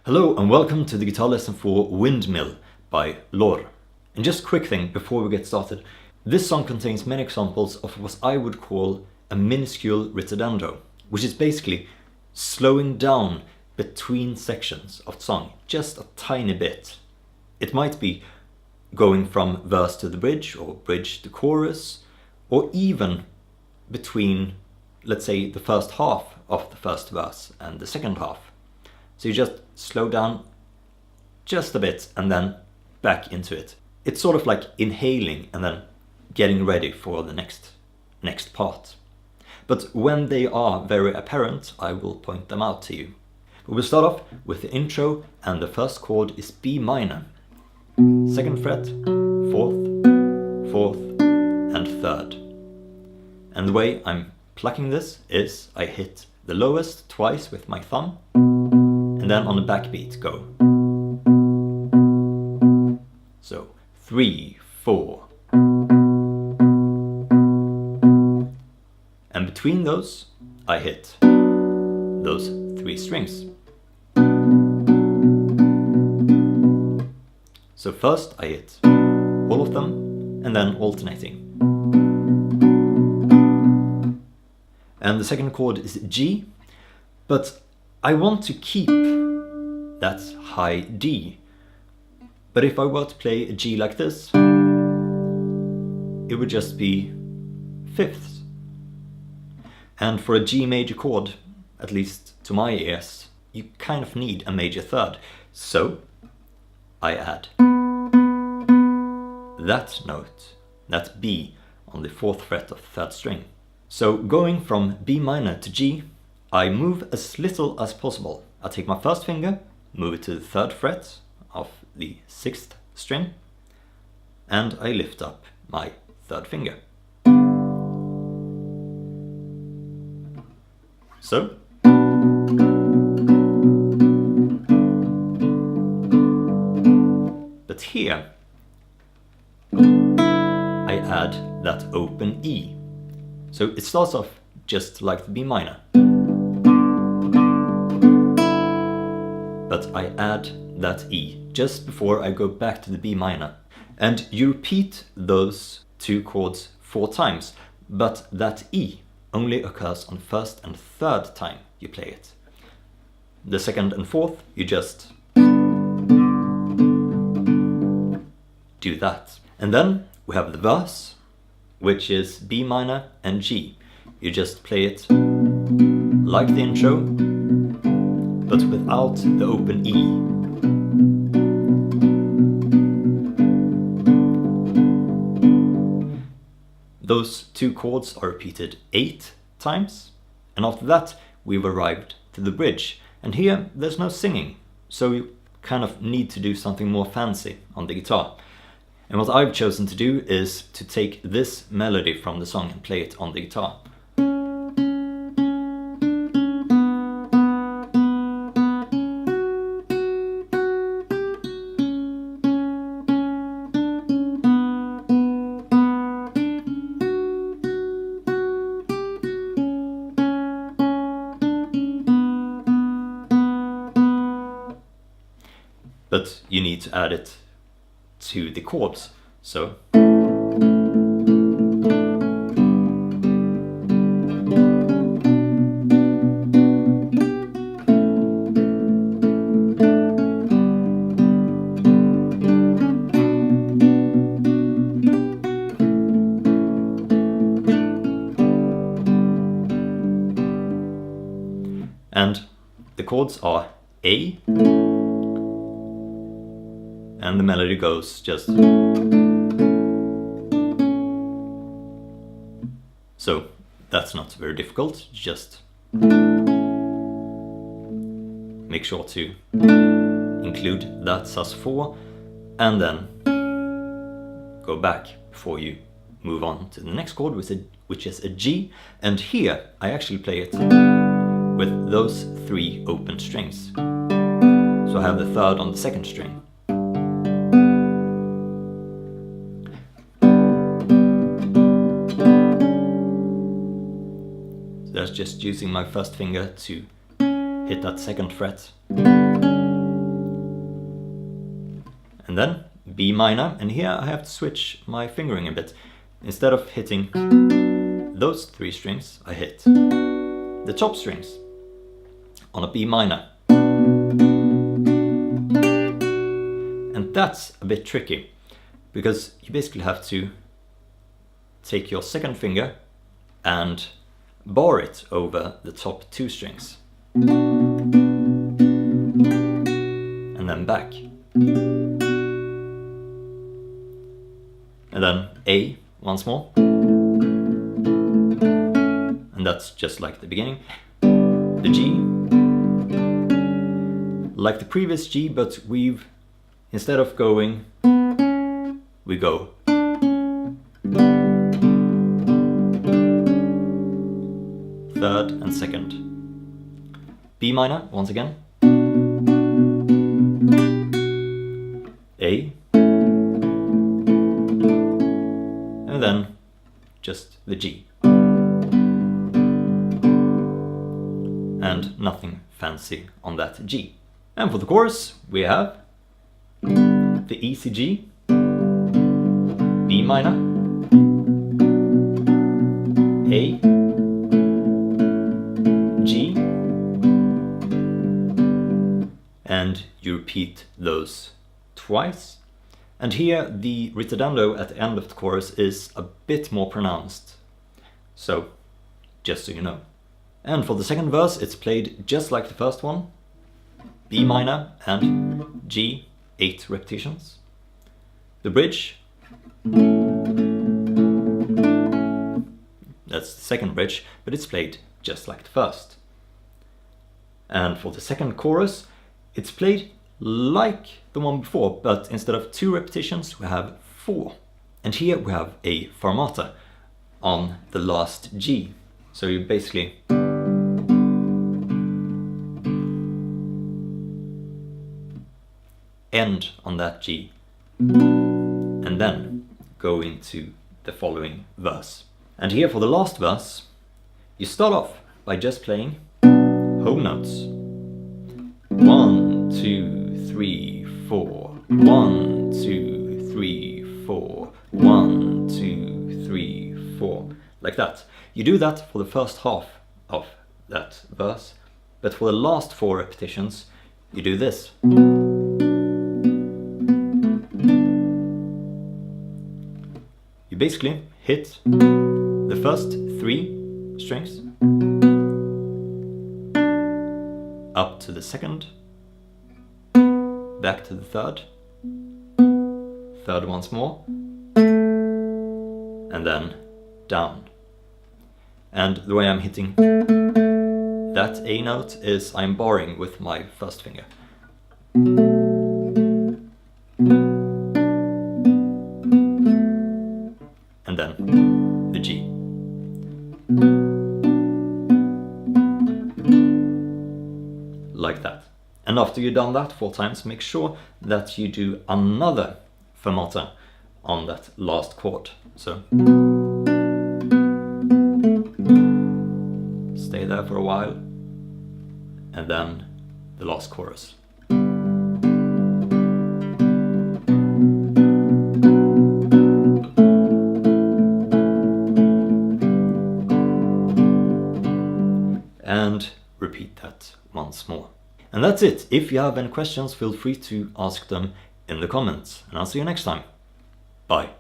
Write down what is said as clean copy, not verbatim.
Hello and welcome to the guitar lesson for Windmill by Lor. And just a quick thing before we get started. This song contains many examples of what I would call a minuscule ritardando, which is basically slowing down between sections of the song, just a tiny bit. It might be going from verse to the bridge or bridge to chorus, or even between, let's say, the first half of the first verse and the second half. So you just slow down just a bit and then back into it. It's sort of like inhaling and then getting ready for the next part. But when they are very apparent, I will point them out to you. But we'll start off with the intro, and the first chord is B minor. Second fret, fourth, and third. And the way I'm plucking this is I hit the lowest twice with my thumb, and then on the backbeat go. So 3, 4. And between those, I hit those 3 strings. So first I hit all of them, and then alternating. And the second chord is G, but I want to keep that high D. But if I were to play a G like this, it would just be fifths. And for a G major chord, at least to my ears, you kind of need a major third. So I add that note, that B, on the 4th fret of the 3rd string. So going from B minor to G, I move as little as possible. I take my first finger, move it to the 3rd fret of the 6th string, and I lift up my 3rd finger. So. But here, I add that open E. So it starts off just like the B minor. But I add that E just before I go back to the B minor. And you repeat those 2 chords 4 times, but that E only occurs on the 1st and 3rd time you play it. The 2nd and 4th, you just do that. And then we have the verse, which is B minor and G. You just play it like the intro, but without the open E. Those 2 chords are repeated 8 times, and after that we've arrived to the bridge. And here there's no singing, so you kind of need to do something more fancy on the guitar. And what I've chosen to do is to take this melody from the song and play it on the guitar. But you need to add it to the chords, so. And the chords are A, and the melody goes just. So that's not very difficult, just make sure to include that sus4 and then go back before you move on to the next chord, which is a G. And here I actually play it with those 3 open strings. So I have the 3rd on the 2nd string. So that's just using my first finger to hit that 2nd fret. and then B minor, and here I have to switch my fingering a bit. Instead of hitting those 3 strings, I hit the top strings on a B minor. And that's a bit tricky, because you basically have to take your second finger and bar it over the top 2 strings. And then back. And then A once more. And that's just like the beginning. The G. Like the previous G, but instead of going, we go. Third and second. B minor once again. A. And then just the G. And nothing fancy on that G. And for the chorus, we have the easy G, B minor, A, G, and you repeat those twice. And here the ritardando at the end of the chorus is a bit more pronounced. So, just so you know. And for the second verse, it's played just like the first one. B minor and G, 8 repetitions. The bridge, that's the second bridge, but it's played just like the first. And for the second chorus, it's played like the one before, but instead of 2 repetitions, we have 4. And here we have a fermata on the last G. So you basically end on that G and then go into the following verse. And here for the last verse, you start off by just playing whole notes. 1, 2, 3, 4. 1, 2, 3, 4. 1, 2, 3, 4. Like that. You do that for the first half of that verse, but for the last 4 repetitions, you do this. You basically hit the first 3 strings up to the second, back to the third, third once more, and then down. And the way I'm hitting that A note is I'm barring with my first finger. And then the G. Like that. And after you've done that 4 times, make sure that you do another fermata on that last chord. So stay there for a while, and then the last chorus. And repeat that once more. And that's it. If you have any questions, feel free to ask them in the comments. And I'll see you next time. Bye.